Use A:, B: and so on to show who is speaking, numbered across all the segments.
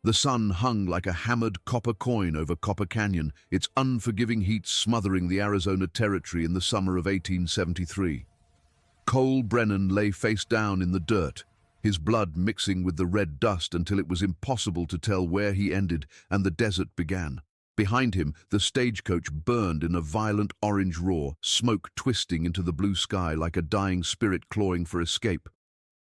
A: The sun hung like a hammered copper coin over Copper Canyon, its unforgiving heat smothering the Arizona Territory in the summer of 1873. Cole Brennan lay face down in the dirt, his blood mixing with the red dust until it was impossible to tell where he ended and the desert began. Behind him, the stagecoach burned in a violent orange roar, smoke twisting into the blue sky like a dying spirit clawing for escape.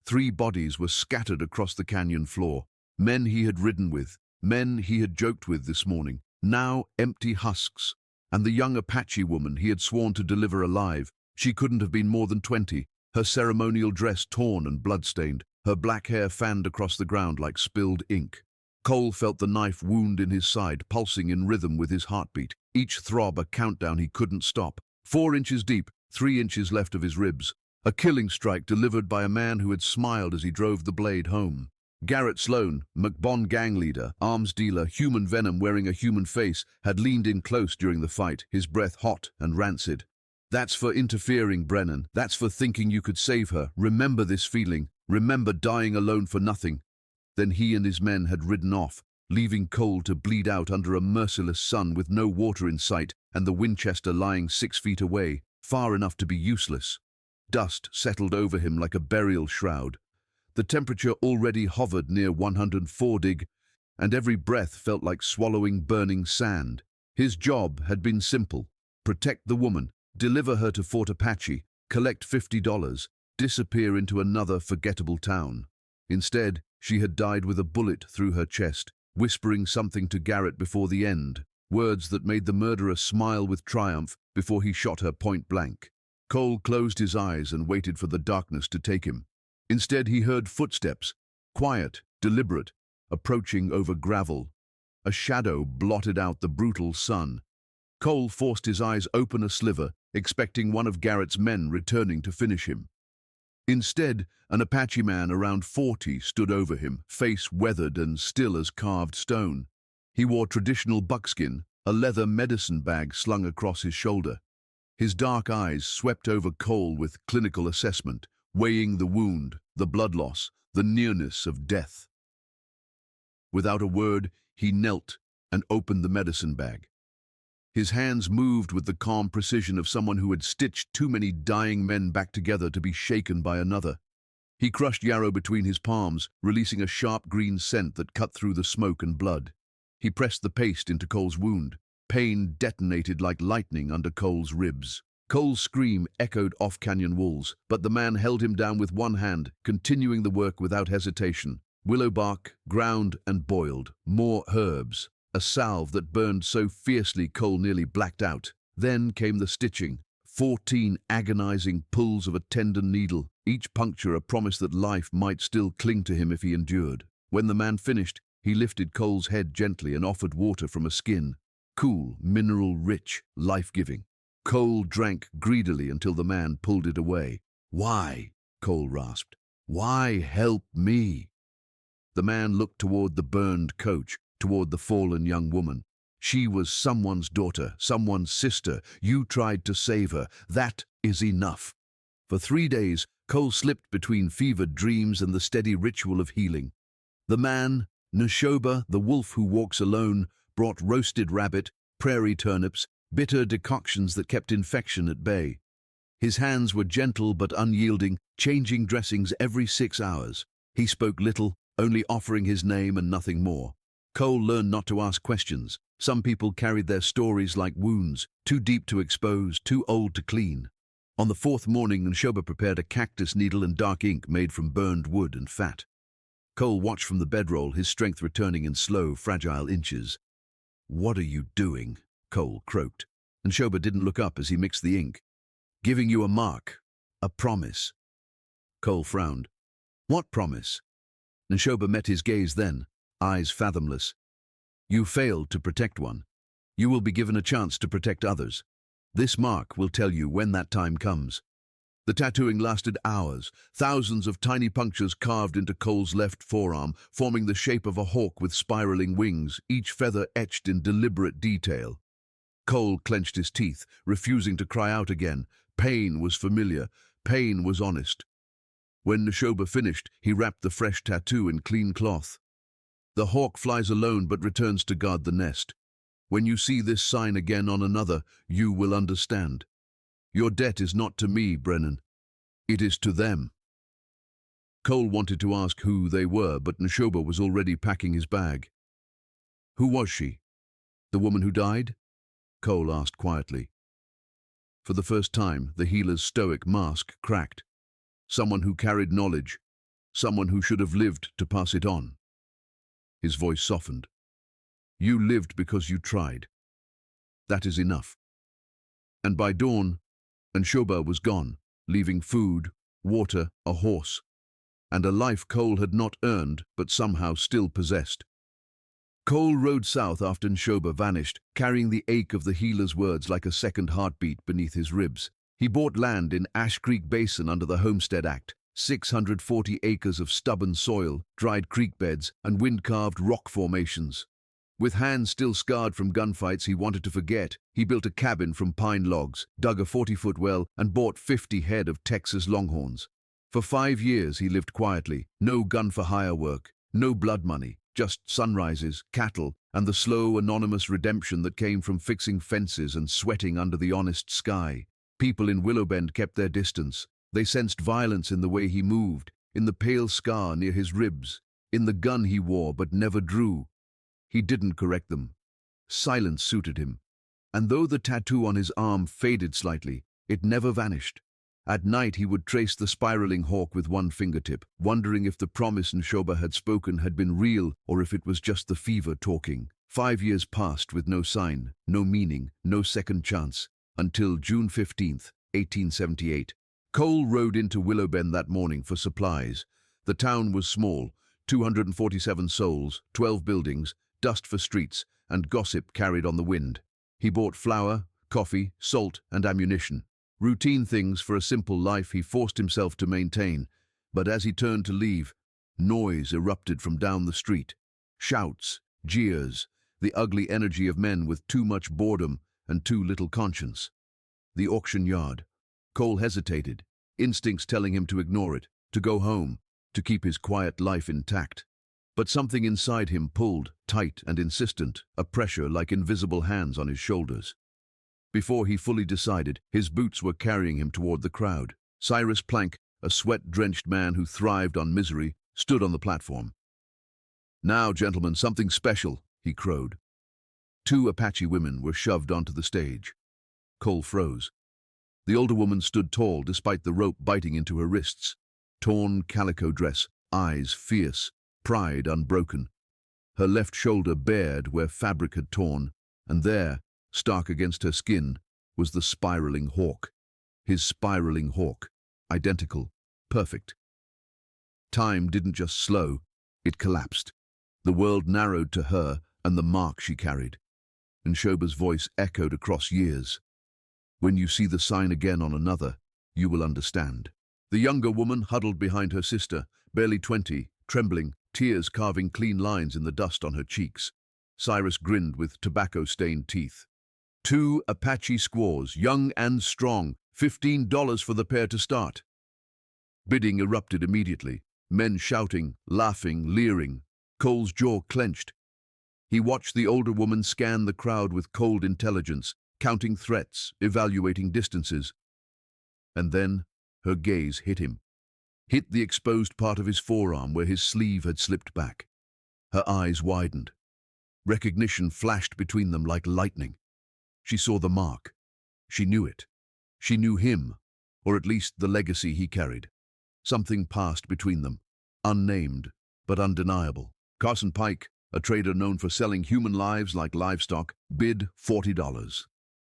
A: 3 bodies were scattered across the canyon floor. Men he had ridden with, men he had joked with this morning, now empty husks. And the young Apache woman he had sworn to deliver alive. She couldn't have been more than 20, her ceremonial dress torn and blood-stained, her black hair fanned across the ground like spilled ink. Cole felt the knife wound in his side, pulsing in rhythm with his heartbeat, each throb a countdown he couldn't stop. 4 inches deep, 3 inches left of his ribs. A killing strike delivered by a man who had smiled as he drove the blade home. Garrett Sloan, McBon gang leader, arms dealer, human venom wearing a human face, had leaned in close during the fight, his breath hot and rancid. "That's for interfering, Brennan. That's for thinking you could save her. Remember this feeling. Remember dying alone for nothing." Then he and his men had ridden off, leaving Cole to bleed out under a merciless sun with no water in sight and the Winchester lying 6 feet away, far enough to be useless. Dust settled over him like a burial shroud. The temperature already hovered near 104 dig, and every breath felt like swallowing burning sand. His job had been simple: protect the woman, deliver her to Fort Apache, collect $50, disappear into another forgettable town. Instead, she had died with a bullet through her chest, whispering something to Garrett before the end, words that made the murderer smile with triumph before he shot her point blank. Cole closed his eyes and waited for the darkness to take him. Instead, he heard footsteps, quiet, deliberate, approaching over gravel. A shadow blotted out the brutal sun. Cole forced his eyes open a sliver, expecting one of Garrett's men returning to finish him. Instead, an Apache man around 40 stood over him, face weathered and still as carved stone. He wore traditional buckskin, a leather medicine bag slung across his shoulder. His dark eyes swept over Cole with clinical assessment, weighing the wound, the blood loss, the nearness of death. Without a word, he knelt and opened the medicine bag. His hands moved with the calm precision of someone who had stitched too many dying men back together to be shaken by another. He crushed yarrow between his palms, releasing a sharp green scent that cut through the smoke and blood. He pressed the paste into Cole's wound. Pain detonated like lightning under Cole's ribs. Cole's scream echoed off canyon walls, but the man held him down with one hand, continuing the work without hesitation. Willow bark, ground and boiled, more herbs, a salve that burned so fiercely Cole nearly blacked out. Then came the stitching, 14 agonizing pulls of a tendon needle, each puncture a promise that life might still cling to him if he endured. When the man finished, he lifted Cole's head gently and offered water from a skin. Cool, mineral-rich, life-giving. Cole drank greedily until the man pulled it away. "Why?" Cole rasped. "Why help me?" The man looked toward the burned coach, toward the fallen young woman. She was someone's daughter, someone's sister. You tried to save her. That is enough. For 3 days, Cole slipped between fevered dreams and the steady ritual of healing. The man, Neshoba, the wolf who walks alone, brought roasted rabbit, prairie turnips, bitter decoctions that kept infection at bay. His hands were gentle but unyielding, changing dressings every 6 hours. He spoke little, only offering his name and nothing more. Cole learned not to ask questions. Some people carried their stories like wounds, too deep to expose, too old to clean. On the 4th morning, Neshoba prepared a cactus needle and dark ink made from burned wood and fat. Cole watched from the bedroll, his strength returning in slow, fragile inches. "What are you doing?" Cole croaked, and Neshoba didn't look up as he mixed the ink. "Giving you a mark, a promise." Cole frowned. "What promise?" Neshoba met his gaze then, eyes fathomless. "You failed to protect one. You will be given a chance to protect others. This mark will tell you when that time comes." The tattooing lasted hours, thousands of tiny punctures carved into Cole's left forearm, forming the shape of a hawk with spiraling wings, each feather etched in deliberate detail. Cole clenched his teeth, refusing to cry out again. Pain was familiar, pain was honest. When Neshoba finished, he wrapped the fresh tattoo in clean cloth. The hawk flies alone but returns to guard the nest. When you see this sign again on another, you will understand. Your debt is not to me, Brennan. It is to them. Cole wanted to ask who they were, but Neshoba was already packing his bag. Who was she? The woman who died? Cole asked quietly. For the first time, the healer's stoic mask cracked. Someone who carried knowledge. Someone who should have lived to pass it on. His voice softened. You lived because you tried. That is enough. And by dawn, Neshoba was gone, leaving food, water, a horse, and a life Cole had not earned but somehow still possessed. Cole rode south after Neshoba vanished, carrying the ache of the healer's words like a second heartbeat beneath his ribs. He bought land in Ash Creek Basin under the Homestead Act, 640 acres of stubborn soil, dried creek beds, and wind-carved rock formations. With hands still scarred from gunfights he wanted to forget, he built a cabin from pine logs, dug a 40-foot well, and bought 50 head of Texas longhorns. For 5 years he lived quietly, no gun-for-hire work, no blood money, just sunrises, cattle, and the slow, anonymous redemption that came from fixing fences and sweating under the honest sky. People in Willowbend kept their distance. They sensed violence in the way he moved, in the pale scar near his ribs, in the gun he wore but never drew. He didn't correct them. Silence suited him. And though the tattoo on his arm faded slightly, it never vanished. At night he would trace the spiraling hawk with one fingertip, wondering if the promise Neshoba had spoken had been real or if it was just the fever talking. 5 years passed with no sign, no meaning, no second chance, until June 15th, 1878. Cole rode into Willowbend that morning for supplies. The town was small, 247 souls, 12 buildings, dust for streets, and gossip carried on the wind. He bought flour, coffee, salt, and ammunition. Routine things for a simple life he forced himself to maintain, but as he turned to leave, noise erupted from down the street. Shouts, jeers, the ugly energy of men with too much boredom and too little conscience. The auction yard. Cole hesitated, instincts telling him to ignore it, to go home, to keep his quiet life intact. But something inside him pulled, tight and insistent, a pressure like invisible hands on his shoulders. Before he fully decided, his boots were carrying him toward the crowd. Cyrus Plank, a sweat-drenched man who thrived on misery, stood on the platform. Now, gentlemen, something special, he crowed. 2 Apache women were shoved onto the stage. Cole froze. The older woman stood tall despite the rope biting into her wrists. Torn calico dress, eyes fierce, pride unbroken. Her left shoulder bared where fabric had torn, and there, stark against her skin, was the spiraling hawk. His spiraling hawk, identical, perfect. Time didn't just slow, it collapsed. The world narrowed to her and the mark she carried. Neshoba's voice echoed across years. When you see the sign again on another, you will understand. The younger woman huddled behind her sister, barely 20, trembling, tears carving clean lines in the dust on her cheeks. Cyrus grinned with tobacco-stained teeth. 2 Apache squaws, young and strong, $15 for the pair to start. Bidding erupted immediately, men shouting, laughing, leering. Cole's jaw clenched. He watched the older woman scan the crowd with cold intelligence, counting threats, evaluating distances. And then her gaze hit him. Hit the exposed part of his forearm where his sleeve had slipped back. Her eyes widened. Recognition flashed between them like lightning. She saw the mark. She knew it. She knew him, or at least the legacy he carried. Something passed between them, unnamed, but undeniable. Carson Pike, a trader known for selling human lives like livestock, bid $40.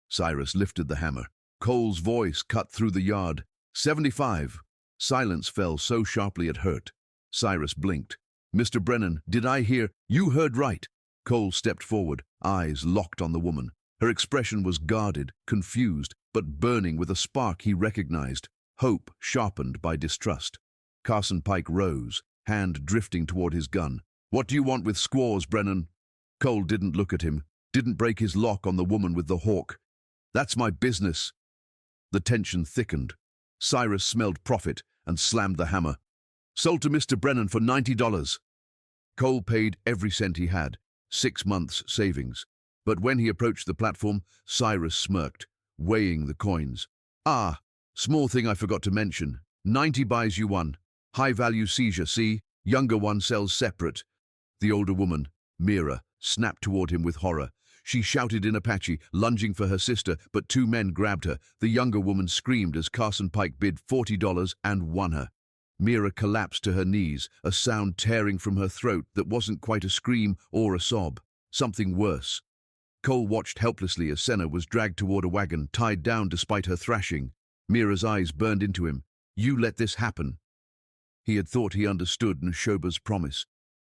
A: Cyrus lifted the hammer. Cole's voice cut through the yard. 75. Silence fell so sharply it hurt. Cyrus blinked. Mr. Brennan, did I hear? You heard right. Cole stepped forward, eyes locked on the woman. Her expression was guarded, confused, but burning with a spark he recognized, hope sharpened by distrust. Carson Pike rose, hand drifting toward his gun. What do you want with squaws, Brennan? Cole didn't look at him, didn't break his lock on the woman with the hawk. That's my business. The tension thickened. Cyrus smelled profit and slammed the hammer. Sold to Mr. Brennan for $90. Cole paid every cent he had, 6 months' savings. But when he approached the platform, Cyrus smirked, weighing the coins. "Ah, small thing I forgot to mention. 90 buys you one. High-value seizure, see? Younger one sells separate." The older woman, Mira, snapped toward him with horror. She shouted in Apache, lunging for her sister, but two men grabbed her. The younger woman screamed as Carson Pike bid $40 and won her. Mira collapsed to her knees, a sound tearing from her throat that wasn't quite a scream or a sob. Something worse. Cole watched helplessly as Senna was dragged toward a wagon, tied down despite her thrashing. Mira's eyes burned into him. "You let this happen." He had thought he understood Nshoba's promise.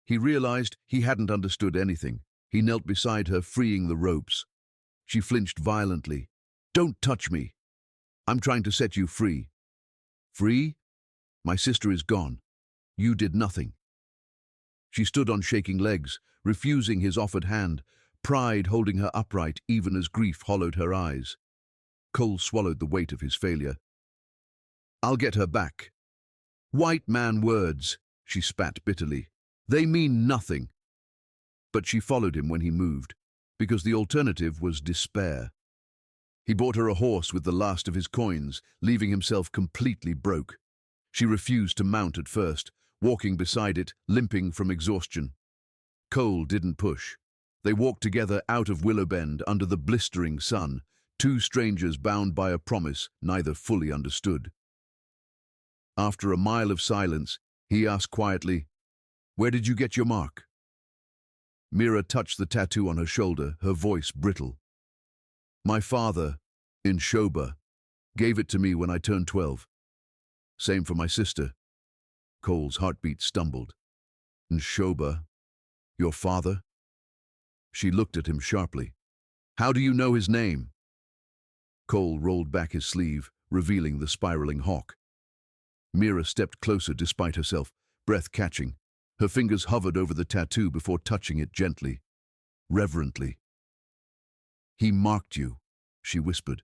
A: He realized he hadn't understood anything. He knelt beside her, freeing the ropes. She flinched violently. "Don't touch me. I'm trying to set you free." "Free? My sister is gone. You did nothing." She stood on shaking legs, refusing his offered hand, pride holding her upright even as grief hollowed her eyes. Cole swallowed the weight of his failure. "I'll get her back." "White man words," she spat bitterly. "They mean nothing." But she followed him when he moved, because the alternative was despair. He bought her a horse with the last of his coins, leaving himself completely broke. She refused to mount at first, walking beside it, limping from exhaustion. Cole didn't push. They walked together out of Willowbend under the blistering sun, two strangers bound by a promise neither fully understood. After a mile of silence, he asked quietly, "Where did you get your mark?" Mira touched the tattoo on her shoulder, her voice brittle. "My father, Nshoba, gave it to me when I turned 12. Same for my sister." Cole's heartbeat stumbled. "Nshoba, your father?" She looked at him sharply. "How do you know his name?" Cole rolled back his sleeve, revealing the spiraling hawk. Mira stepped closer despite herself, breath catching. Her fingers hovered over the tattoo before touching it gently, reverently. "He marked you," she whispered.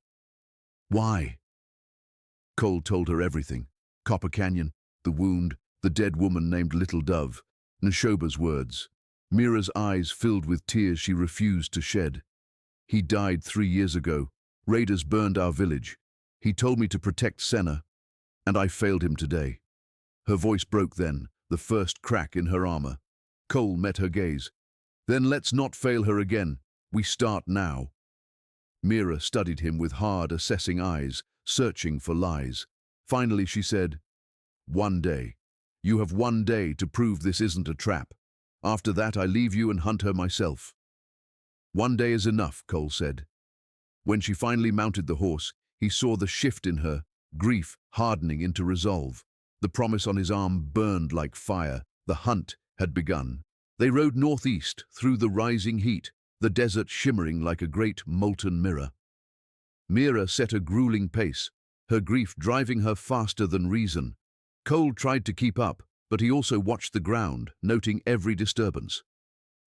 A: "Why?" Cole told her everything. Copper Canyon, the wound, the dead woman named Little Dove, Nshoba's words. Mira's eyes filled with tears she refused to shed. "He died 3 years ago. Raiders burned our village. He told me to protect Senna, and I failed him today." Her voice broke then, the first crack in her armor. Cole met her gaze. "Then let's not fail her again. We start now." Mira studied him with hard, assessing eyes, searching for lies. Finally she said, "One day. You have 1 day to prove this isn't a trap. After that I leave you and hunt her myself." "1 day is enough," Cole said. When she finally mounted the horse, he saw the shift in her, grief hardening into resolve. The promise on his arm burned like fire. The hunt had begun. They rode northeast through the rising heat, the desert shimmering like a great molten mirror. Mira set a grueling pace, her grief driving her faster than reason. Cole tried to keep up, but he also watched the ground, noting every disturbance.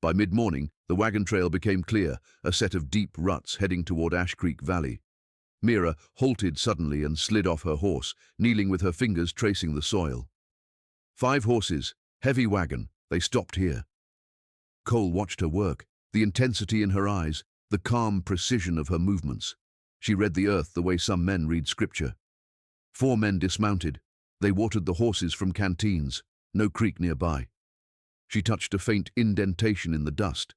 A: By mid-morning, the wagon trail became clear, a set of deep ruts heading toward Ash Creek Valley. Mira halted suddenly and slid off her horse, kneeling with her fingers tracing the soil. 5 horses, heavy wagon, they stopped here. Cole watched her work, the intensity in her eyes, the calm precision of her movements. She read the earth the way some men read scripture. 4 men dismounted. They watered the horses from canteens, no creek nearby. She touched a faint indentation in the dust.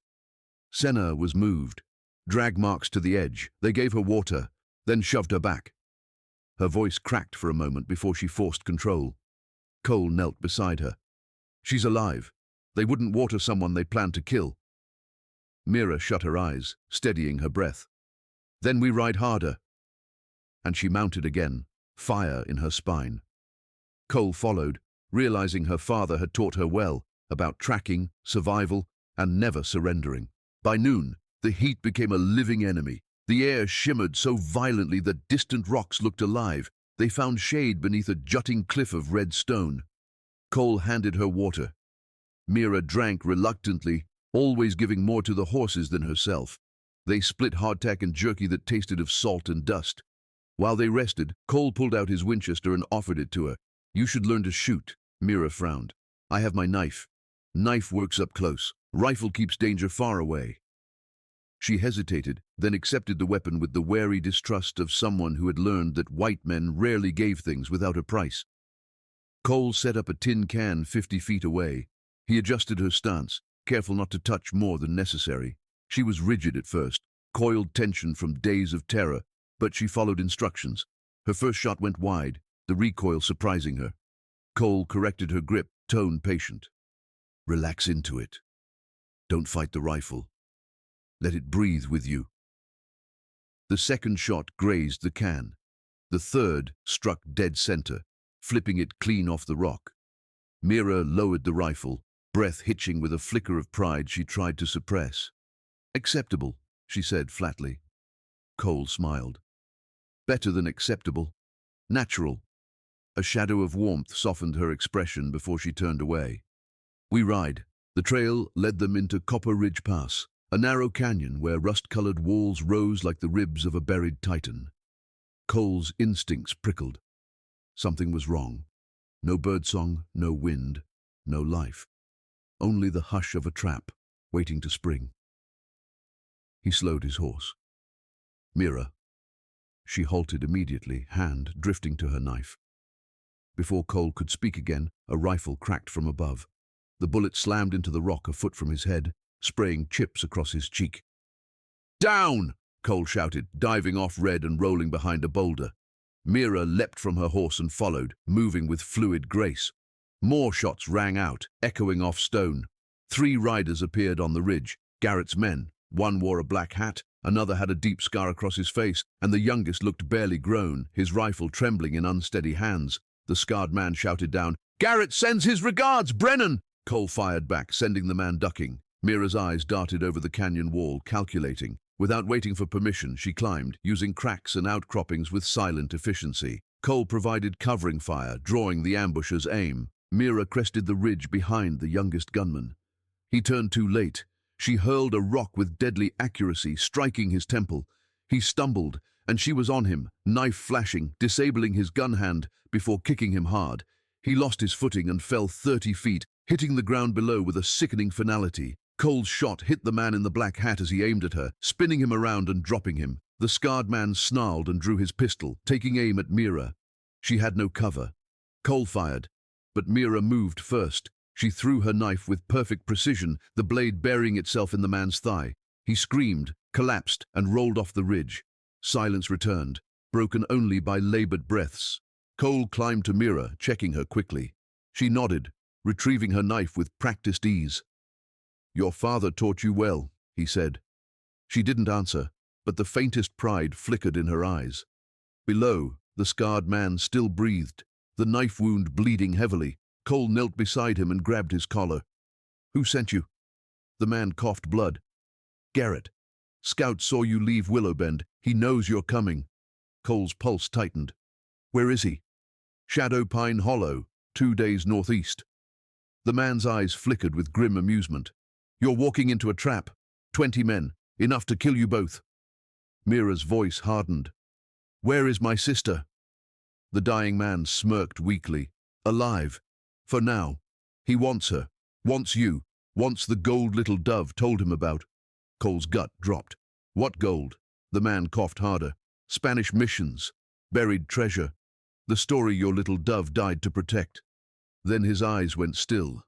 A: Senna was moved. Drag marks to the edge. They gave her water, then shoved her back. Her voice cracked for a moment before she forced control. Cole knelt beside her. "She's alive. They wouldn't water someone they planned to kill." Mira shut her eyes, steadying her breath. "Then we ride harder." And she mounted again, fire in her spine. Cole followed, realizing her father had taught her well about tracking, survival, and never surrendering. By noon, the heat became a living enemy. The air shimmered so violently that distant rocks looked alive. They found shade beneath a jutting cliff of red stone. Cole handed her water. Mira drank reluctantly, always giving more to the horses than herself. They split hardtack and jerky that tasted of salt and dust. While they rested, Cole pulled out his Winchester and offered it to her. "You should learn to shoot," Mira frowned. "I have my knife." Knife works up close. Rifle keeps danger far away. She hesitated, then accepted the weapon with the wary distrust of someone who had learned that white men rarely gave things without a price. Cole set up a tin can 50 feet away. He adjusted her stance, careful not to touch more than necessary. She was rigid at first, coiled tension from days of terror, but she followed instructions. Her first shot went wide, the recoil surprising her. Cole corrected her grip, tone patient. Relax into it. Don't fight the rifle. Let it breathe with you. The second shot grazed the can. The third struck dead center, flipping it clean off the rock. Mira lowered the rifle, breath hitching with a flicker of pride she tried to suppress. Acceptable, she said flatly. Cole smiled. Better than acceptable. Natural. A shadow of warmth softened her expression before she turned away. We ride. The trail led them into Copper Ridge Pass, a narrow canyon where rust-colored walls rose like the ribs of a buried titan. Cole's instincts prickled. Something was wrong. No birdsong, no wind, no life. Only the hush of a trap, waiting to spring. He slowed his horse. Mira. She halted immediately, hand drifting to her knife. Before Cole could speak again, a rifle cracked from above. The bullet slammed into the rock a foot from his head, spraying chips across his cheek. Down! Cole shouted, diving off red and rolling behind a boulder. Mira leapt from her horse and followed, moving with fluid grace. More shots rang out, echoing off stone. 3 riders appeared on the ridge, Garrett's men. One wore a black hat, another had a deep scar across his face, and the youngest looked barely grown, his rifle trembling in unsteady hands. The scarred man shouted down, "Garrett sends his regards, Brennan!" Cole fired back, sending the man ducking. Mira's eyes darted over the canyon wall, calculating. Without waiting for permission, she climbed, using cracks and outcroppings with silent efficiency. Cole provided covering fire, drawing the ambusher's aim. Mira crested the ridge behind the youngest gunman. He turned too late. She hurled a rock with deadly accuracy, striking his temple. He stumbled, and she was on him, knife flashing, disabling his gun hand before kicking him hard. He lost his footing and fell 30 feet, hitting the ground below with a sickening finality. Cole's shot hit the man in the black hat as he aimed at her, spinning him around and dropping him. The scarred man snarled and drew his pistol, taking aim at Mira. She had no cover. Cole fired, but Mira moved first. She threw her knife with perfect precision, the blade burying itself in the man's thigh. He screamed, collapsed, and rolled off the ridge. Silence returned, broken only by labored breaths. Cole climbed to Mira, checking her quickly. She nodded, retrieving her knife with practiced ease. "Your father taught you well," he said. She didn't answer, but the faintest pride flickered in her eyes. Below, the scarred man still breathed, the knife wound bleeding heavily. Cole knelt beside him and grabbed his collar. "Who sent you?" The man coughed blood. "Garrett. Scout saw you leave Willowbend. He knows you're coming." Cole's pulse tightened. "Where is he?" "Shadow Pine Hollow, 2 days northeast." The man's eyes flickered with grim amusement. "You're walking into a trap. 20 men, enough to kill you both." Mira's voice hardened. "Where is my sister?" The dying man smirked weakly. "Alive. For now. He wants her. Wants you. Wants the gold little dove told him about." Cole's gut dropped. "What gold?" The man coughed harder. "Spanish missions. Buried treasure. The story your little dove died to protect." Then his eyes went still.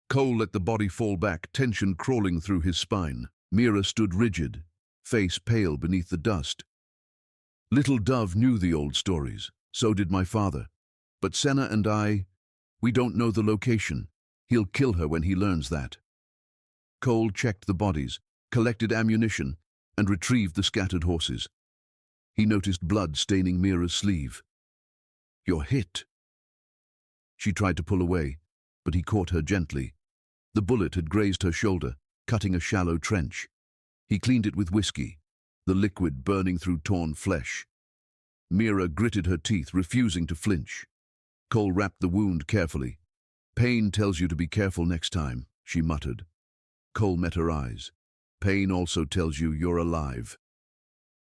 A: Cole let the body fall back, tension crawling through his spine. Mira stood rigid, face pale beneath the dust. "Little Dove knew the old stories. So did my father. But Senna and we don't know the location. He'll kill her when he learns that." Cole checked the bodies, collected ammunition, and retrieved the scattered horses. He noticed blood staining Mira's sleeve. "You're hit." She tried to pull away, but he caught her gently. The bullet had grazed her shoulder, cutting a shallow trench. He cleaned it with whiskey, the liquid burning through torn flesh. Mira gritted her teeth, refusing to flinch. Cole wrapped the wound carefully. "Pain tells you to be careful next time," she muttered. Cole met her eyes. "Pain also tells you you're alive."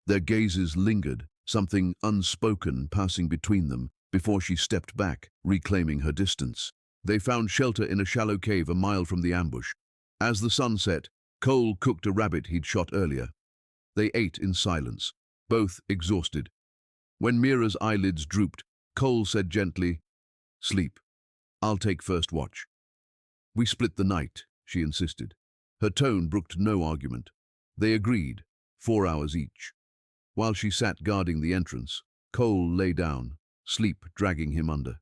A: Their gazes lingered, something unspoken passing between them, before she stepped back, reclaiming her distance. They found shelter in a shallow cave a mile from the ambush. As the sun set, Cole cooked a rabbit he'd shot earlier. They ate in silence, both exhausted. When Mira's eyelids drooped, Cole said gently, "Sleep. I'll take first watch." "We split the night," she insisted. Her tone brooked no argument. They agreed, 4 hours each. While she sat guarding the entrance, Cole lay down, sleep dragging him under.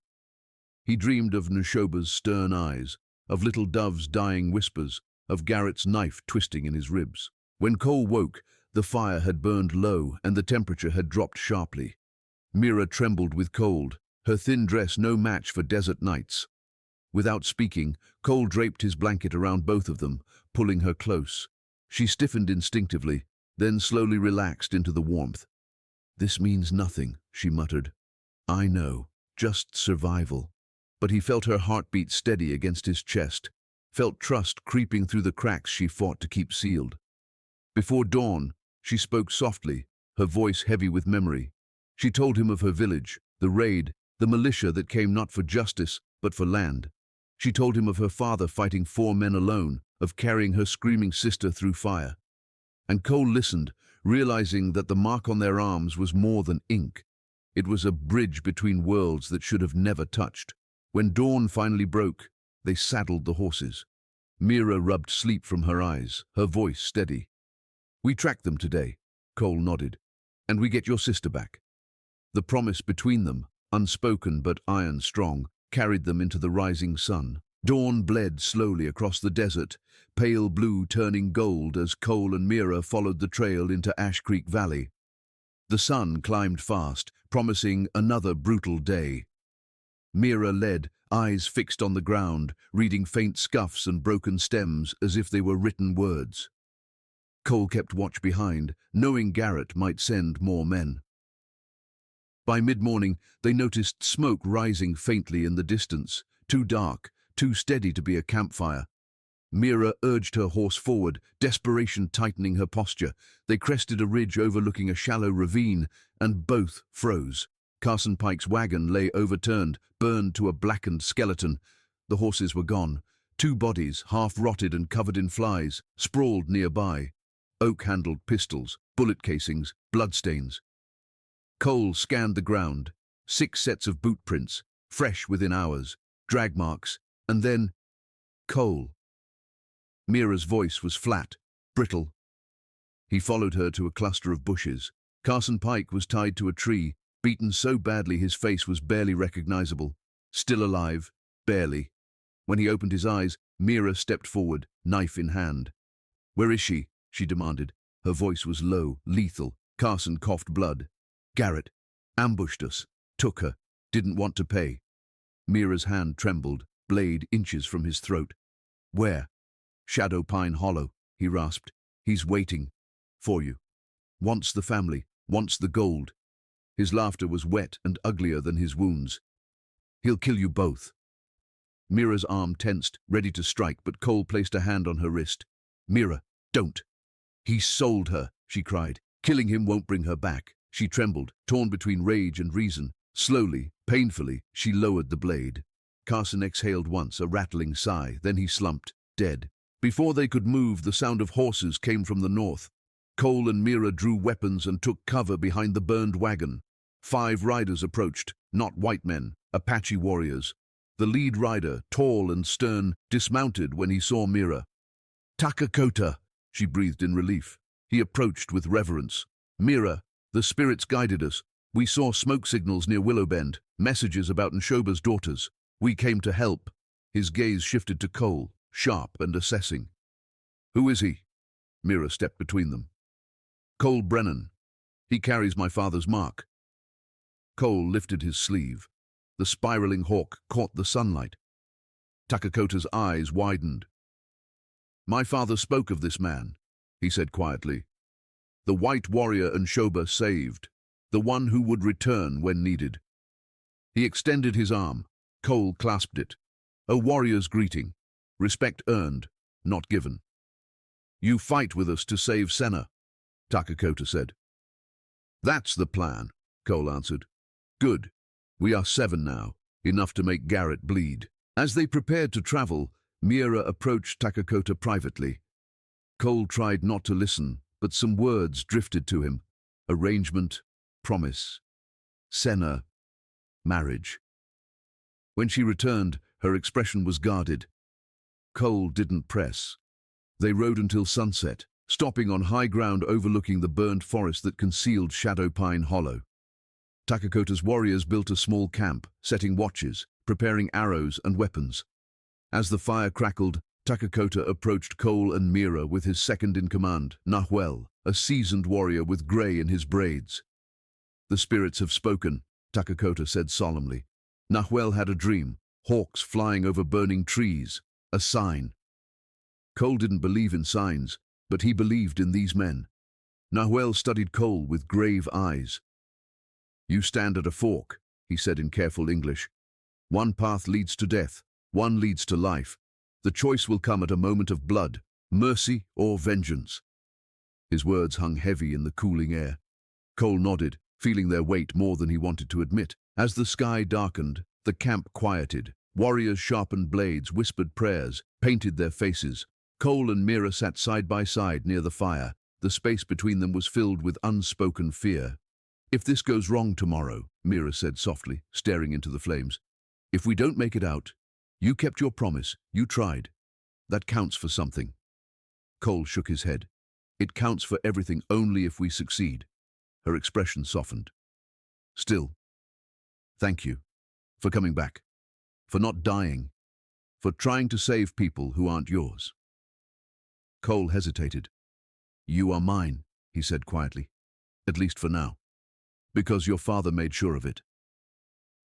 A: He dreamed of Neshoba's stern eyes, of little Dove's dying whispers, of Garrett's knife twisting in his ribs. When Cole woke, the fire had burned low and the temperature had dropped sharply. Mira trembled with cold, her thin dress no match for desert nights. Without speaking, Cole draped his blanket around both of them, pulling her close. She stiffened instinctively, then slowly relaxed into the warmth. "This means nothing," she muttered. "I know, just survival." But he felt her heartbeat steady against his chest, felt trust creeping through the cracks she fought to keep sealed. Before dawn, she spoke softly, her voice heavy with memory. She told him of her village, the raid, the militia that came not for justice, but for land. She told him of her father fighting 4 men alone, of carrying her screaming sister through fire. And Cole listened, realizing that the mark on their arms was more than ink. It was a bridge between worlds that should have never touched. When dawn finally broke, they saddled the horses. Mira rubbed sleep from her eyes, her voice steady. "We tracked them today," Cole nodded, "and we get your sister back." The promise between them, unspoken but iron strong, carried them into the rising sun. Dawn bled slowly across the desert, pale blue turning gold as Cole and Mira followed the trail into Ash Creek Valley. The sun climbed fast, promising another brutal day. Mira led, eyes fixed on the ground, reading faint scuffs and broken stems as if they were written words. Cole kept watch behind, knowing Garrett might send more men. By mid-morning, they noticed smoke rising faintly in the distance, too dark, too steady to be a campfire. Mira urged her horse forward, desperation tightening her posture. They crested a ridge overlooking a shallow ravine, and both froze. Carson Pike's wagon lay overturned, burned to a blackened skeleton. The horses were gone. 2 bodies, half-rotted and covered in flies, sprawled nearby. Oak-handled pistols, bullet casings, bloodstains. Cole scanned the ground. 6 sets of boot prints, fresh within hours, drag marks, and then Cole. Mira's voice was flat, brittle. He followed her to a cluster of bushes. Carson Pike was tied to a tree, beaten so badly his face was barely recognizable. Still alive, barely. When he opened his eyes, Mira stepped forward, knife in hand. "Where is she?" she demanded. Her voice was low, lethal. Carson coughed blood. "Garrett. Ambushed us. Took her. Didn't want to pay." Mira's hand trembled, blade inches from his throat. "Where?" "Shadow Pine Hollow," he rasped. "He's waiting. For you. Wants the family. Wants the gold." His laughter was wet and uglier than his wounds. "He'll kill you both." Mira's arm tensed, ready to strike, but Cole placed a hand on her wrist. "Mira, don't." "He sold her," she cried. "Killing him won't bring her back." She trembled, torn between rage and reason. Slowly, painfully, she lowered the blade. Carson exhaled once, a rattling sigh, then he slumped, dead. Before they could move, the sound of horses came from the north. Cole and Mira drew weapons and took cover behind the burned wagon. 5 riders approached, not white men, Apache warriors. The lead rider, tall and stern, dismounted when he saw Mira. "Takakota," she breathed in relief. He approached with reverence. "Mira, the spirits guided us. We saw smoke signals near Willowbend, messages about Neshoba's daughters. We came to help." His gaze shifted to Cole, sharp and assessing. "Who is he?" Mira stepped between them. "Cole Brennan. He carries my father's mark." Cole lifted his sleeve. The spiraling hawk caught the sunlight. Takakota's eyes widened. "My father spoke of this man," he said quietly. "The white warrior Neshoba saved, the one who would return when needed." He extended his arm. Cole clasped it. A warrior's greeting. Respect earned, not given. "You fight with us to save Senna," Takakota said. "That's the plan," Cole answered. "Good. We are 7 now, enough to make Garrett bleed." As they prepared to travel, Mira approached Takakota privately. Cole tried not to listen, but some words drifted to him. Arrangement, promise, Senna, marriage. When she returned, her expression was guarded. Cole didn't press. They rode until sunset, stopping on high ground overlooking the burned forest that concealed Shadow Pine Hollow. Takakota's warriors built a small camp, setting watches, preparing arrows and weapons. As the fire crackled, Takakota approached Cole and Mira with his second-in-command, Nahuel, a seasoned warrior with grey in his braids. "The spirits have spoken," Takakota said solemnly. Nahuel had a dream, hawks flying over burning trees, a sign. Cole didn't believe in signs, but he believed in these men. Nahuel studied Cole with grave eyes. "You stand at a fork," he said in careful English. "One path leads to death, one leads to life. The choice will come at a moment of blood, mercy or vengeance." His words hung heavy in the cooling air. Cole nodded, feeling their weight more than he wanted to admit. As the sky darkened, the camp quieted. Warriors sharpened blades, whispered prayers, painted their faces. Cole and Mira sat side by side near the fire. The space between them was filled with unspoken fear. "If this goes wrong tomorrow," Mira said softly, staring into the flames, "if we don't make it out, you kept your promise, you tried. That counts for something." Cole shook his head. "It counts for everything only if we succeed." Her expression softened. "Still, thank you for coming back, for not dying, for trying to save people who aren't yours." Cole hesitated. "You are mine," he said quietly, "at least for now, because your father made sure of it."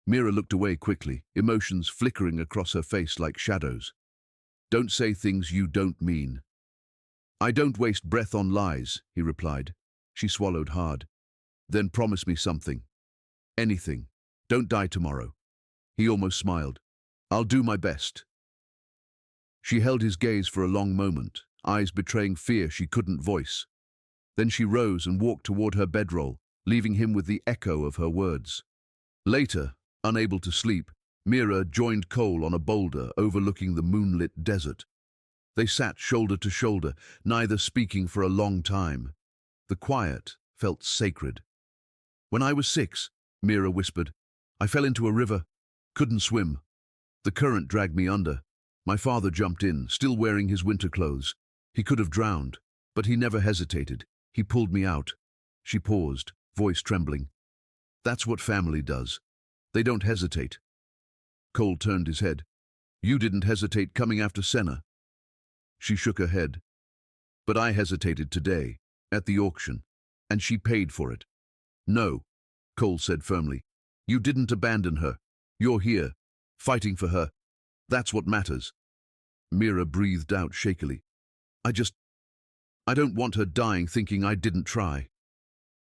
A: Mira looked away quickly, emotions flickering across her face like shadows. "Don't say things you don't mean." "I don't waste breath on lies," he replied. She swallowed hard. "Then promise me something. Anything. Don't die tomorrow." He almost smiled. "I'll do my best." She held his gaze for a long moment, eyes betraying fear she couldn't voice. Then she rose and walked toward her bedroll, leaving him with the echo of her words. Later, unable to sleep, Mira joined Cole on a boulder overlooking the moonlit desert. They sat shoulder to shoulder, neither speaking for a long time. The quiet felt sacred. "When I was 6, Mira whispered, "I fell into a river, couldn't swim. The current dragged me under. My father jumped in, still wearing his winter clothes. He could have drowned, but he never hesitated. He pulled me out." She paused, voice trembling. "That's what family does. They don't hesitate." Cole turned his head. "You didn't hesitate coming after Senna." She shook her head. "But I hesitated today, at the auction, and she paid for it." "No," Cole said firmly. "You didn't abandon her. You're here, fighting for her. That's what matters." Mira breathed out shakily. I don't want her dying thinking I didn't try."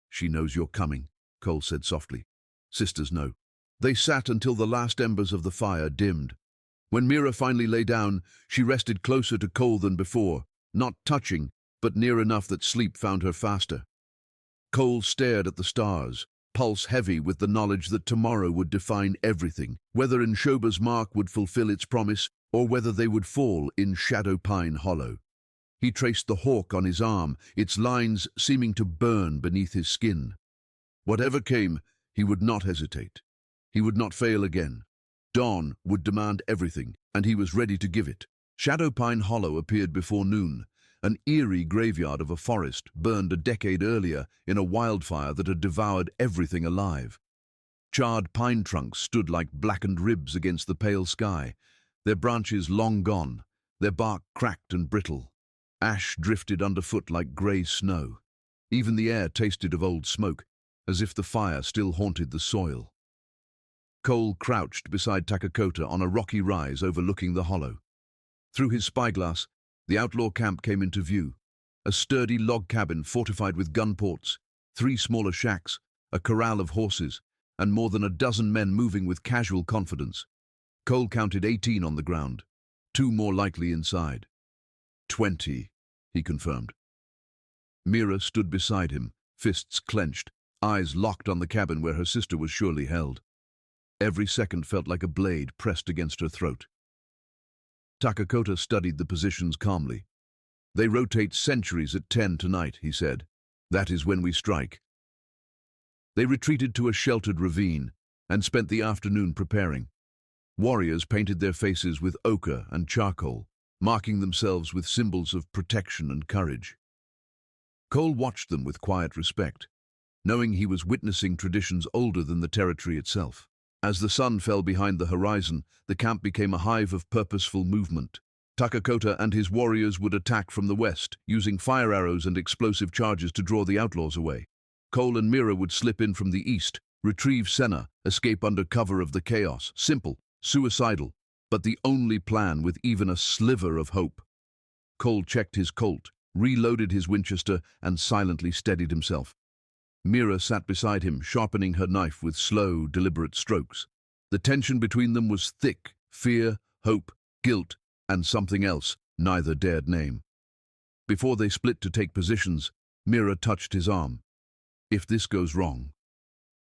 A: "She knows you're coming," Cole said softly. "Sisters know." They sat until the last embers of the fire dimmed. When Mira finally lay down, she rested closer to Cole than before, not touching, but near enough that sleep found her faster. Cole stared at the stars, pulse heavy with the knowledge that tomorrow would define everything, whether Inshoba's mark would fulfill its promise or whether they would fall in Shadow Pine Hollow. He traced the hawk on his arm, its lines seeming to burn beneath his skin. Whatever came, he would not hesitate. He would not fail again. Dawn would demand everything, and he was ready to give it. Shadow Pine Hollow appeared before noon, an eerie graveyard of a forest burned a decade earlier in a wildfire that had devoured everything alive. Charred pine trunks stood like blackened ribs against the pale sky, their branches long gone, their bark cracked and brittle. Ash drifted underfoot like grey snow. Even the air tasted of old smoke, as if the fire still haunted the soil. Cole crouched beside Takakota on a rocky rise overlooking the hollow. Through his spyglass, the outlaw camp came into view. A sturdy log cabin fortified with gun ports, 3 smaller shacks, a corral of horses, and more than a dozen men moving with casual confidence. Cole counted 18 on the ground, 2 more likely inside. 20, he confirmed. Mira stood beside him, fists clenched, eyes locked on the cabin where her sister was surely held. Every second felt like a blade pressed against her throat. Takakota studied the positions calmly. They rotate centuries at 10 tonight, he said. That is when we strike. They retreated to a sheltered ravine and spent the afternoon preparing. Warriors painted their faces with ochre and charcoal, marking themselves with symbols of protection and courage. Cole watched them with quiet respect, knowing he was witnessing traditions older than the territory itself. As the sun fell behind the horizon, the camp became a hive of purposeful movement. Takakota and his warriors would attack from the west, using fire arrows and explosive charges to draw the outlaws away. Cole and Mira would slip in from the east, retrieve Senna, escape under cover of the chaos. Simple, suicidal, but the only plan with even a sliver of hope. Cole checked his Colt, reloaded his Winchester, and silently steadied himself. Mira sat beside him, sharpening her knife with slow, deliberate strokes. The tension between them was thick: fear, hope, guilt, and something else neither dared name. Before they split to take positions, Mira touched his arm. If this goes wrong,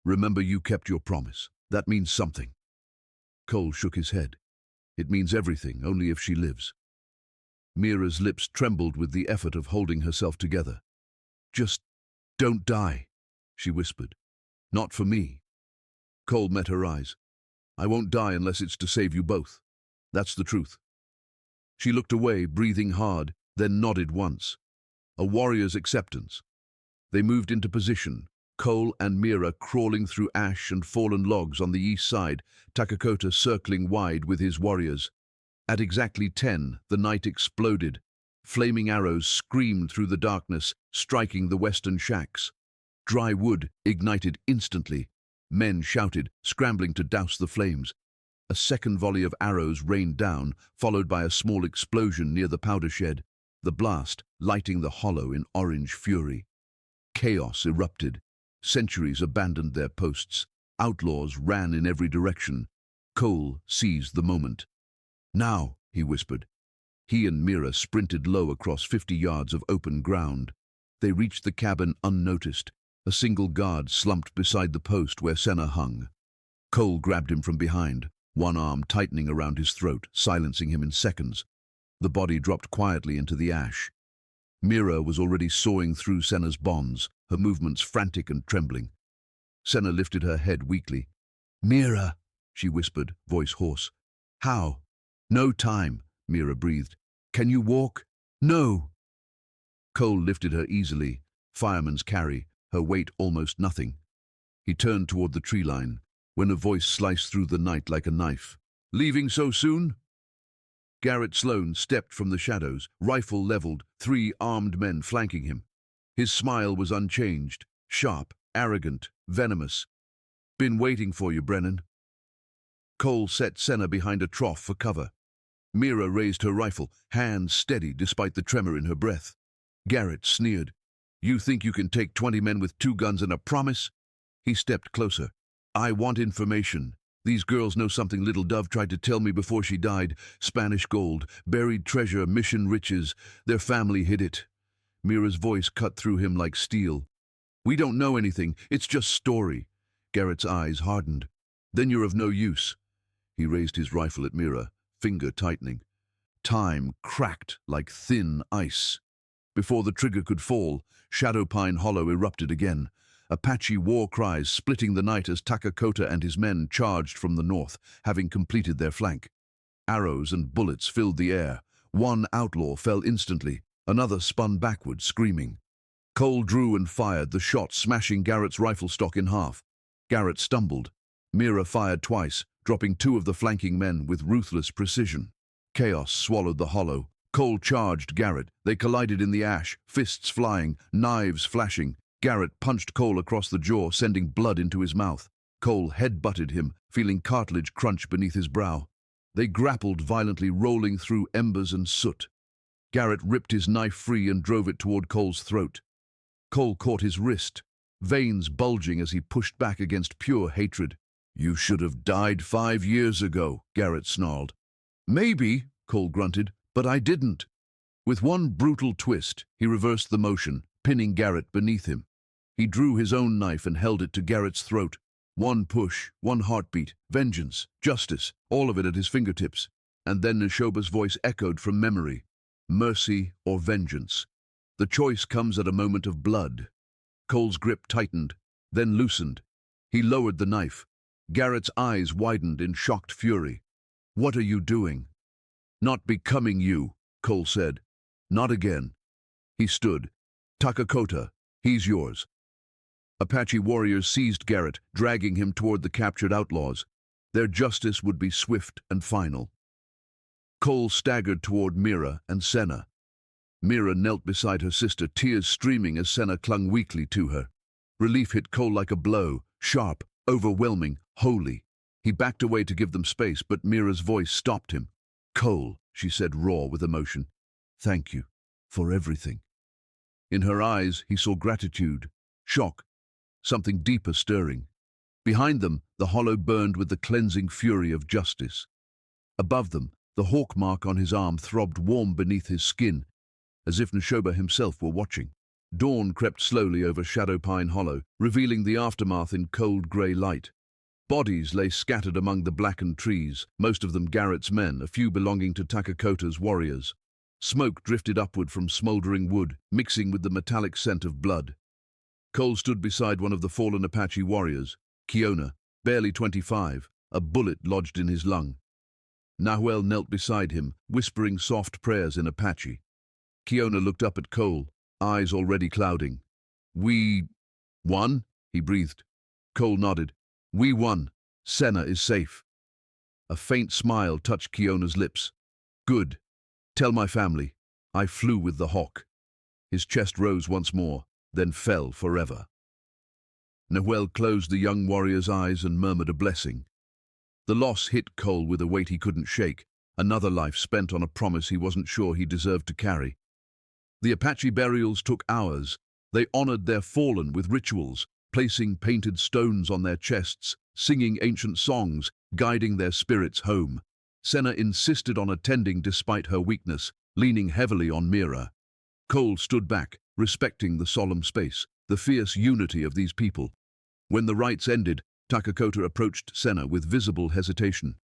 A: remember you kept your promise. That means something. Cole shook his head. It means everything, only if she lives. Mira's lips trembled with the effort of holding herself together. Just don't die, she whispered. Not for me. Cole met her eyes. I won't die unless it's to save you both. That's the truth. She looked away, breathing hard, then nodded once. A warrior's acceptance. They moved into position, Cole and Mira crawling through ash and fallen logs on the east side, Takakota circling wide with his warriors. At exactly 10, the night exploded. Flaming arrows screamed through the darkness, striking the western shacks. Dry wood ignited instantly. Men shouted, scrambling to douse the flames. A second volley of arrows rained down, followed by a small explosion near the powder shed, the blast lighting the hollow in orange fury. Chaos erupted. Sentries abandoned their posts. Outlaws ran in every direction. Cole seized the moment. Now, he whispered. He and Mira sprinted low across 50 yards of open ground. They reached the cabin unnoticed. A single guard slumped beside the post where Senna hung. Cole grabbed him from behind, one arm tightening around his throat, silencing him in seconds. The body dropped quietly into the ash. Mira was already sawing through Senna's bonds, her movements frantic and trembling. Senna lifted her head weakly. Mira, she whispered, voice hoarse. How? No time, Mira breathed. Can you walk? No. Cole lifted her easily, fireman's carry, her weight almost nothing. He turned toward the tree line, when a voice sliced through the night like a knife. Leaving so soon? Garrett Sloane stepped from the shadows, rifle leveled, 3 armed men flanking him. His smile was unchanged, sharp, arrogant, venomous. Been waiting for you, Brennan. Cole set Senna behind a trough for cover. Mira raised her rifle, hands steady despite the tremor in her breath. Garrett sneered. You think you can take 20 men with 2 guns and a promise? He stepped closer. I want information. These girls know something Little Dove tried to tell me before she died. Spanish gold, buried treasure, mission riches. Their family hid it. Mira's voice cut through him like steel. We don't know anything. It's just story. Garrett's eyes hardened. Then you're of no use. He raised his rifle at Mira, finger tightening. Time cracked like thin ice. Before the trigger could fall, Shadow Pine Hollow erupted again. Apache war cries splitting the night as Takakota and his men charged from the north, having completed their flank. Arrows and bullets filled the air. One outlaw fell instantly. Another spun backward, screaming. Cole drew and fired, the shot smashing Garrett's rifle stock in half. Garrett stumbled. Mira fired twice, dropping 2 of the flanking men with ruthless precision. Chaos swallowed the hollow. Cole charged Garrett. They collided in the ash, fists flying, knives flashing. Garrett punched Cole across the jaw, sending blood into his mouth. Cole head-butted him, feeling cartilage crunch beneath his brow. They grappled violently, rolling through embers and soot. Garrett ripped his knife free and drove it toward Cole's throat. Cole caught his wrist, veins bulging as he pushed back against pure hatred. You should have died 5 years ago, Garrett snarled. Maybe, Cole grunted, but I didn't. With one brutal twist, he reversed the motion, pinning Garrett beneath him. He drew his own knife and held it to Garrett's throat. One push, one heartbeat, vengeance, justice, all of it at his fingertips. And then Neshoba's voice echoed from memory. Mercy or vengeance. The choice comes at a moment of blood. Cole's grip tightened, then loosened. He lowered the knife. Garrett's eyes widened in shocked fury. What are you doing? Not becoming you, Cole said. Not again. He stood. Takakota, he's yours. Apache warriors seized Garrett, dragging him toward the captured outlaws. Their justice would be swift and final. Cole staggered toward Mira and Senna. Mira knelt beside her sister, tears streaming as Senna clung weakly to her. Relief hit Cole like a blow, sharp, overwhelming, holy. He backed away to give them space, but Mira's voice stopped him. Cole, she said, raw with emotion. Thank you for everything. In her eyes, he saw gratitude, shock, something deeper stirring. Behind them, the hollow burned with the cleansing fury of justice. Above them, the hawk mark on his arm throbbed warm beneath his skin, as if Neshoba himself were watching. Dawn crept slowly over Shadow Pine Hollow, revealing the aftermath in cold grey light. Bodies lay scattered among the blackened trees, most of them Garrett's men, a few belonging to Takakota's warriors. Smoke drifted upward from smouldering wood, mixing with the metallic scent of blood. Cole stood beside one of the fallen Apache warriors, Kiona, barely 25, a bullet lodged in his lung. Nahuel knelt beside him, whispering soft prayers in Apache. Kiona looked up at Cole, eyes already clouding. We won? He breathed. Cole nodded. We won. Senna is safe. A faint smile touched Kiona's lips. Good. Tell my family. I flew with the hawk. His chest rose once more, then fell forever. Nahuel closed the young warrior's eyes and murmured a blessing. The loss hit Cole with a weight he couldn't shake, another life spent on a promise he wasn't sure he deserved to carry. The Apache burials took hours. They honored their fallen with rituals, placing painted stones on their chests, singing ancient songs, guiding their spirits home. Senna insisted on attending despite her weakness, leaning heavily on Mira. Cole stood back, respecting the solemn space, the fierce unity of these people. When the rites ended, Takakota approached Senna with visible hesitation.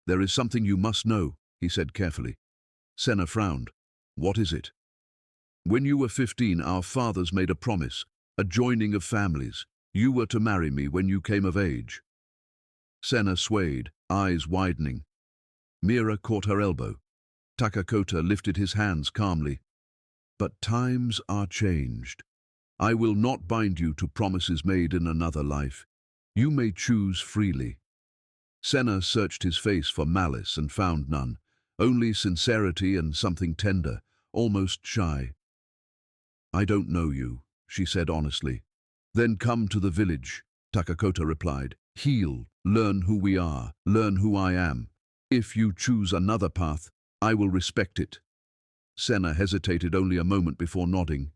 A: There is something you must know, he said carefully. Senna frowned. What is it? When you were 15, our fathers made a promise, a joining of families. You were to marry me when you came of age. Senna swayed, eyes widening. Mira caught her elbow. Takakota lifted his hands calmly. But times are changed. I will not bind you to promises made in another life. You may choose freely. Senna searched his face for malice and found none, only sincerity and something tender, almost shy. I don't know you, she said honestly. Then come to the village, Takakota replied. Heal, learn who we are, learn who I am. If you choose another path, I will respect it. Senna hesitated only a moment before nodding.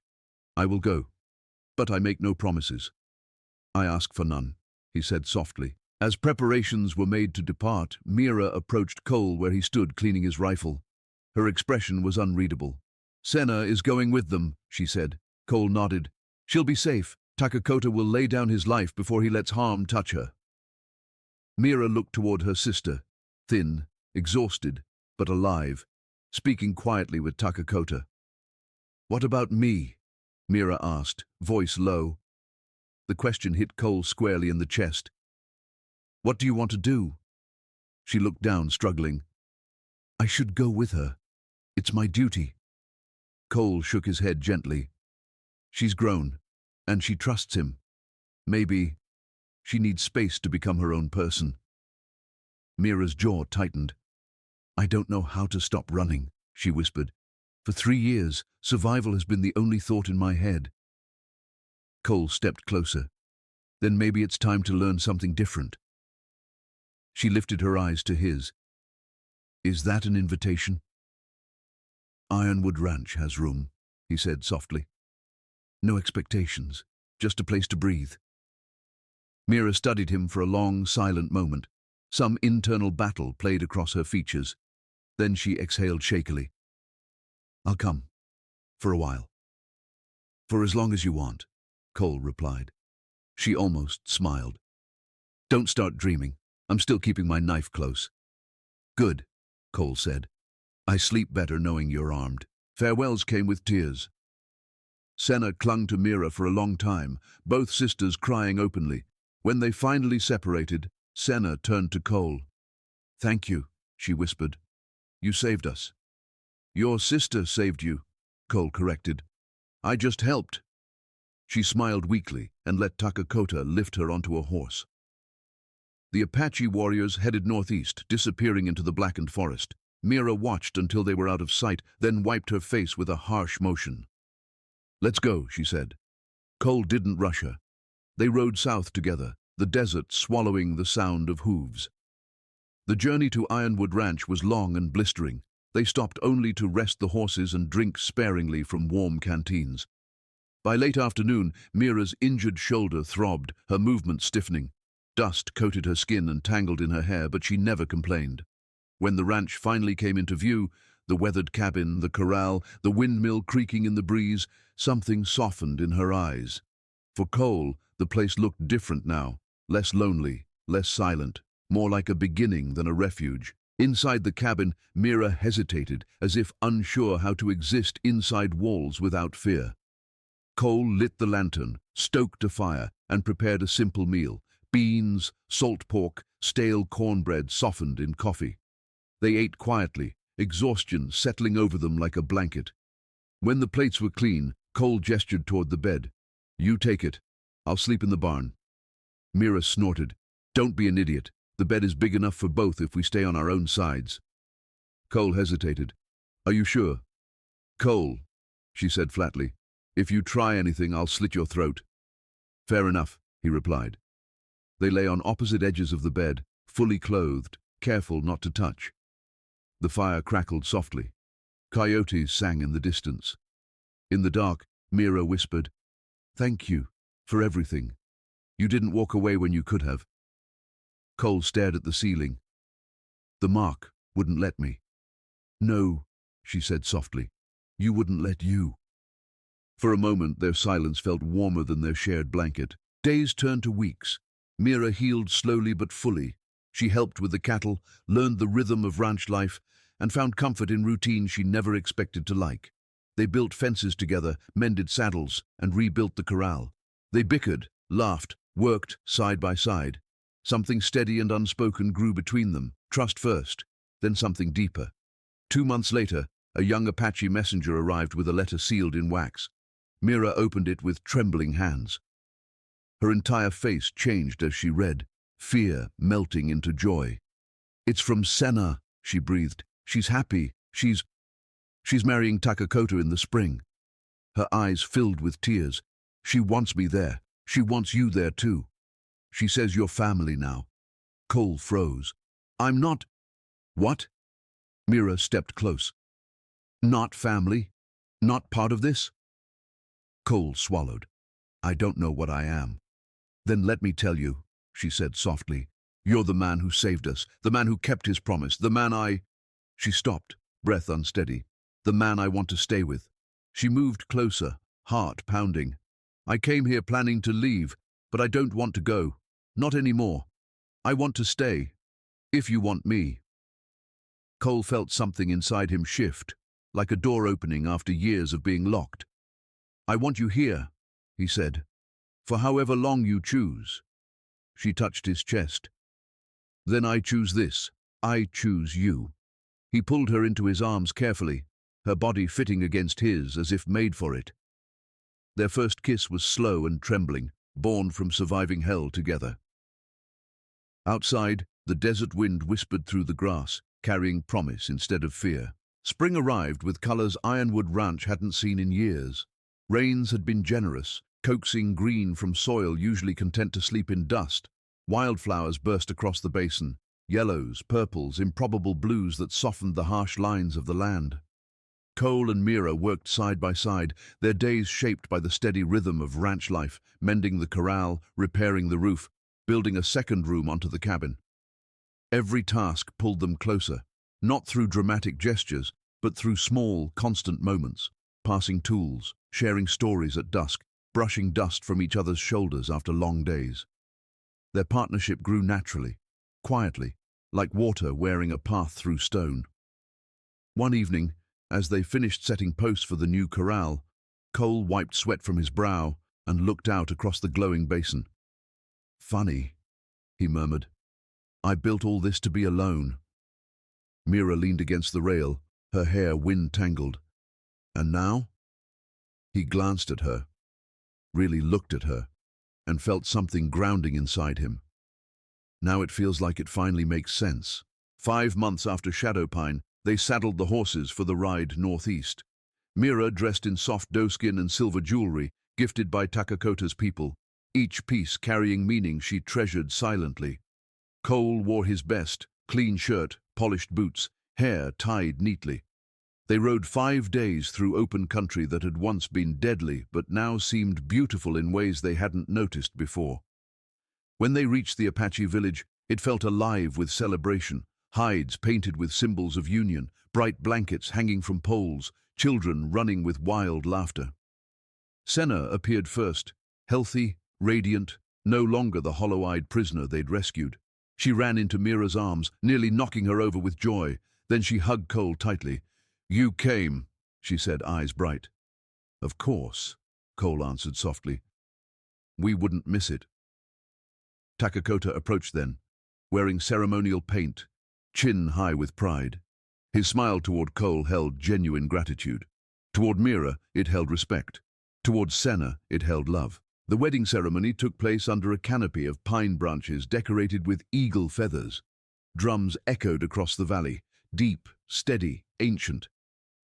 A: I will go, but I make no promises. I ask for none, he said softly. As preparations were made to depart, Mira approached Cole where he stood cleaning his rifle. Her expression was unreadable. Senna is going with them, she said. Cole nodded. She'll be safe. Takakota will lay down his life before he lets harm touch her. Mira looked toward her sister, thin, exhausted, but alive, speaking quietly with Takakota. What about me? Mira asked, voice low. The question hit Cole squarely in the chest. What do you want to do? She looked down, struggling. I should go with her. It's my duty. Cole shook his head gently. She's grown, and she trusts him. Maybe she needs space to become her own person. Mira's jaw tightened. I don't know how to stop running, she whispered. For 3 years, survival has been the only thought in my head. Cole stepped closer. Then maybe it's time to learn something different. She lifted her eyes to his. Is that an invitation? Ironwood Ranch has room, he said softly. No expectations, just a place to breathe. Mira studied him for a long, silent moment. Some internal battle played across her features. Then she exhaled shakily. I'll come. For a while. For as long as you want, Cole replied. She almost smiled. Don't start dreaming. I'm still keeping my knife close. Good. Cole said. I sleep better knowing you're armed. Farewells came with tears. Senna clung to Mira for a long time, both sisters crying openly. When they finally separated, Senna turned to Cole. Thank you, she whispered. You saved us. Your sister saved you, Cole corrected. I just helped. She smiled weakly and let Takakota lift her onto a horse. The Apache warriors headed northeast, disappearing into the blackened forest. Mira watched until they were out of sight, then wiped her face with a harsh motion. Let's go, she said. Cole didn't rush her. They rode south together, the desert swallowing the sound of hooves. The journey to Ironwood Ranch was long and blistering. They stopped only to rest the horses and drink sparingly from warm canteens. By late afternoon, Mira's injured shoulder throbbed, her movement stiffening. Dust coated her skin and tangled in her hair, but she never complained. When the ranch finally came into view, the weathered cabin, the corral, the windmill creaking in the breeze, something softened in her eyes. For Cole, the place looked different now, less lonely, less silent, more like a beginning than a refuge. Inside the cabin, Mira hesitated, as if unsure how to exist inside walls without fear. Cole lit the lantern, stoked a fire, and prepared a simple meal. Beans, salt pork, stale cornbread softened in coffee. They ate quietly, exhaustion settling over them like a blanket. When the plates were clean, Cole gestured toward the bed. You take it. I'll sleep in the barn. Mira snorted. Don't be an idiot. The bed is big enough for both if we stay on our own sides. Cole hesitated. Are you sure? Cole, she said flatly. If you try anything, I'll slit your throat. Fair enough, he replied. They lay on opposite edges of the bed, fully clothed, careful not to touch. The fire crackled softly. Coyotes sang in the distance. In the dark, Mira whispered, Thank you for everything. You didn't walk away when you could have. Cole stared at the ceiling. The mark wouldn't let me. No, she said softly. You wouldn't let you. For a moment, their silence felt warmer than their shared blanket. Days turned to weeks. Mira healed slowly but fully. She helped with the cattle, learned the rhythm of ranch life, and found comfort in routines she never expected to like. They built fences together, mended saddles, and rebuilt the corral. They bickered, laughed, worked side by side. Something steady and unspoken grew between them, trust first, then something deeper. 2 months later, a young Apache messenger arrived with a letter sealed in wax. Mira opened it with trembling hands. Her entire face changed as she read, fear melting into joy. It's from Senna, she breathed. She's happy. She's marrying Takakota in the spring. Her eyes filled with tears. She wants me there. She wants you there too. She says you're family now. Cole froze. I'm not. What? Mira stepped close. Not family? Not part of this? Cole swallowed. I don't know what I am. Then let me tell you, she said softly. You're the man who saved us, the man who kept his promise, the man I... She stopped, breath unsteady. The man I want to stay with. She moved closer, heart pounding. I came here planning to leave, but I don't want to go. Not anymore. I want to stay. If you want me. Cole felt something inside him shift, like a door opening after years of being locked. I want you here, he said, for however long you choose. She touched his chest. Then I choose this. I choose you. He pulled her into his arms carefully, her body fitting against his as if made for it. Their first kiss was slow and trembling, born from surviving hell together. Outside, the desert wind whispered through the grass, carrying promise instead of fear. Spring arrived with colors Ironwood Ranch hadn't seen in years. Rains had been generous, coaxing green from soil usually content to sleep in dust. Wildflowers burst across the basin, yellows, purples, improbable blues that softened the harsh lines of the land. Cole and Mira worked side by side, their days shaped by the steady rhythm of ranch life, mending the corral, repairing the roof, building a second room onto the cabin. Every task pulled them closer, not through dramatic gestures, but through small, constant moments, passing tools, sharing stories at dusk, brushing dust from each other's shoulders after long days. Their partnership grew naturally, quietly, like water wearing a path through stone. One evening, as they finished setting posts for the new corral, Cole wiped sweat from his brow and looked out across the glowing basin. "Funny," he murmured. "I built all this to be alone." Mira leaned against the rail, her hair wind-tangled. "And now?" He glanced at her, really looked at her, and felt something grounding inside him. Now it feels like it finally makes sense. 5 months after Shadowpine, they saddled the horses for the ride northeast. Mira dressed in soft doeskin and silver jewelry, gifted by Takakota's people, each piece carrying meaning she treasured silently. Cole wore his best, clean shirt, polished boots, hair tied neatly. They rode 5 days through open country that had once been deadly but now seemed beautiful in ways they hadn't noticed before. When they reached the Apache village, it felt alive with celebration. Hides painted with symbols of union, bright blankets hanging from poles, children running with wild laughter. Senna appeared first, healthy, radiant, no longer the hollow-eyed prisoner they'd rescued. She ran into Mira's arms, nearly knocking her over with joy. Then she hugged Cole tightly. "You came," she said, eyes bright. "Of course," Cole answered softly. "We wouldn't miss it." Takakota approached then, wearing ceremonial paint, chin high with pride. His smile toward Cole held genuine gratitude. Toward Mira, it held respect. Toward Senna, it held love. The wedding ceremony took place under a canopy of pine branches decorated with eagle feathers. Drums echoed across the valley, deep, steady, ancient.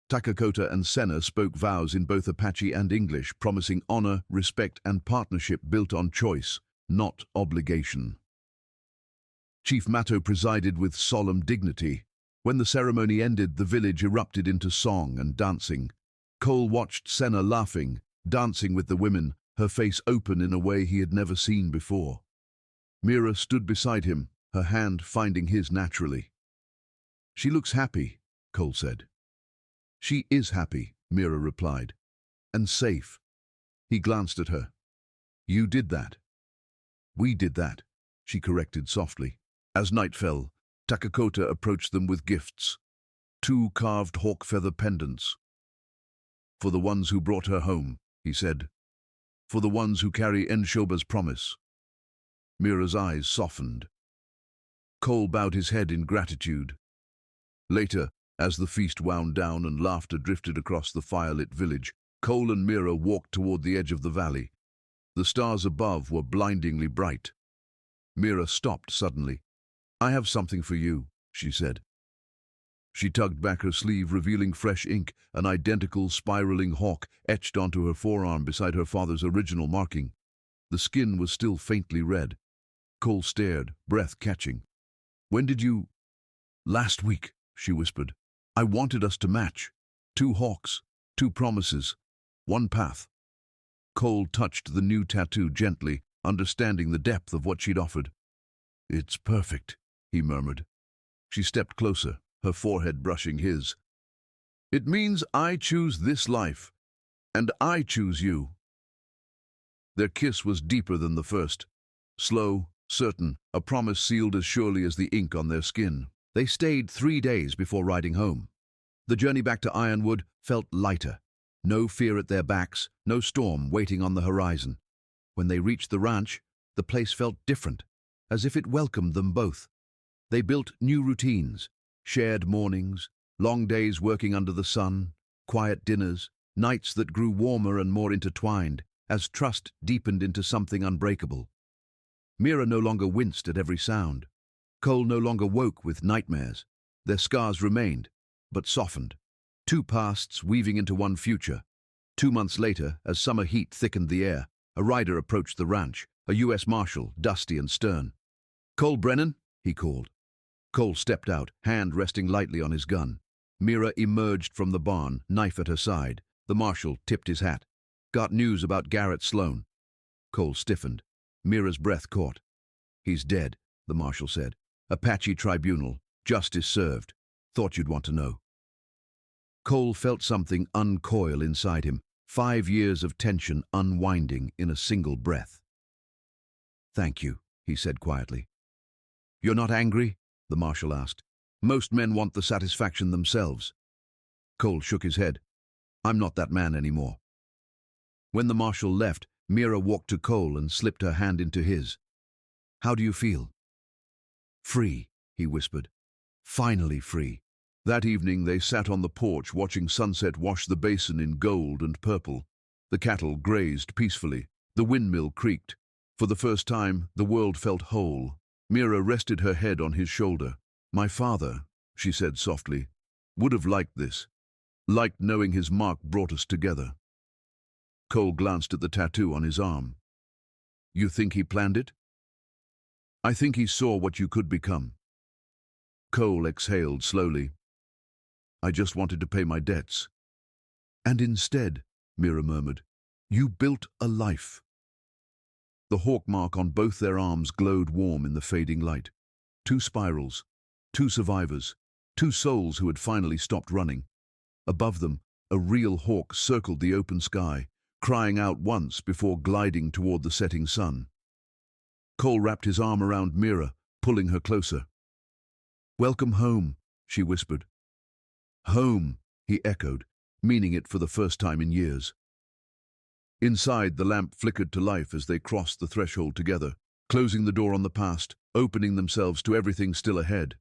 A: Takakota and Senna spoke vows in both Apache and English, promising honor, respect, and partnership built on choice, not obligation. Chief Matto presided with solemn dignity. When the ceremony ended, the village erupted into song and dancing. Cole watched Senna laughing, dancing with the women, her face open in a way he had never seen before. Mira stood beside him, her hand finding his naturally. "She looks happy," Cole said. "She is happy," Mira replied. "And safe." He glanced at her. "You did that." "We did that," she corrected softly. As night fell, Takakota approached them with gifts. 2 carved hawk feather pendants. "For the ones who brought her home," he said. "For the ones who carry Enshoba's promise." Mira's eyes softened. Cole bowed his head in gratitude. Later, as the feast wound down and laughter drifted across the firelit village, Cole and Mira walked toward the edge of the valley. The stars above were blindingly bright. Mira stopped suddenly. "I have something for you," she said. She tugged back her sleeve, revealing fresh ink, an identical spiraling hawk etched onto her forearm beside her father's original marking. The skin was still faintly red. Cole stared, breath catching. "When did you—" "Last week," she whispered. "I wanted us to match. 2 hawks, 2 promises, 1 path." Cole touched the new tattoo gently, understanding the depth of what she'd offered. "It's perfect," he murmured. She stepped closer, her forehead brushing his. "It means I choose this life, and I choose you." Their kiss was deeper than the first. Slow, certain, a promise sealed as surely as the ink on their skin. They stayed 3 days before riding home. The journey back to Ironwood felt lighter. No fear at their backs, no storm waiting on the horizon. When they reached the ranch, the place felt different, as if it welcomed them both. They built new routines, shared mornings, long days working under the sun, quiet dinners, nights that grew warmer and more intertwined, as trust deepened into something unbreakable. Mira no longer winced at every sound. Cole no longer woke with nightmares. Their scars remained, but softened. 2 pasts weaving into one future. 2 months later, as summer heat thickened the air, a rider approached the ranch, a U.S. Marshal, dusty and stern. "Cole Brennan?" he called. Cole stepped out, hand resting lightly on his gun. Mira emerged from the barn, knife at her side. The Marshal tipped his hat. "Got news about Garrett Sloan." Cole stiffened. Mira's breath caught. "He's dead," the Marshal said. "Apache tribunal. Justice served. Thought you'd want to know." Cole felt something uncoil inside him, 5 years of tension unwinding in a single breath. "Thank you," he said quietly. "You're not angry?" the Marshal asked. "Most men want the satisfaction themselves." Cole shook his head. I'm not that man anymore. When the marshal left, Mira walked to Cole and slipped her hand into his. How do you feel? Free, he whispered. Finally free. That evening they sat on the porch watching sunset wash the basin in gold and purple. The cattle grazed peacefully. The windmill creaked. For the first time, the world felt whole. Mira rested her head on his shoulder. My father, she said softly, would have liked this. Liked knowing his mark brought us together. Cole glanced at the tattoo on his arm. You think he planned it? I think he saw what you could become. Cole exhaled slowly. I just wanted to pay my debts. And instead, Mira murmured, you built a life. The hawk mark on both their arms glowed warm in the fading light. 2 spirals, 2 survivors, 2 souls who had finally stopped running. Above them, a real hawk circled the open sky, crying out once before gliding toward the setting sun. Cole wrapped his arm around Mira, pulling her closer. Welcome home, she whispered. Home, he echoed, meaning it for the first time in years. Inside, the lamp flickered to life as they crossed the threshold together, closing the door on the past, opening themselves to everything still ahead.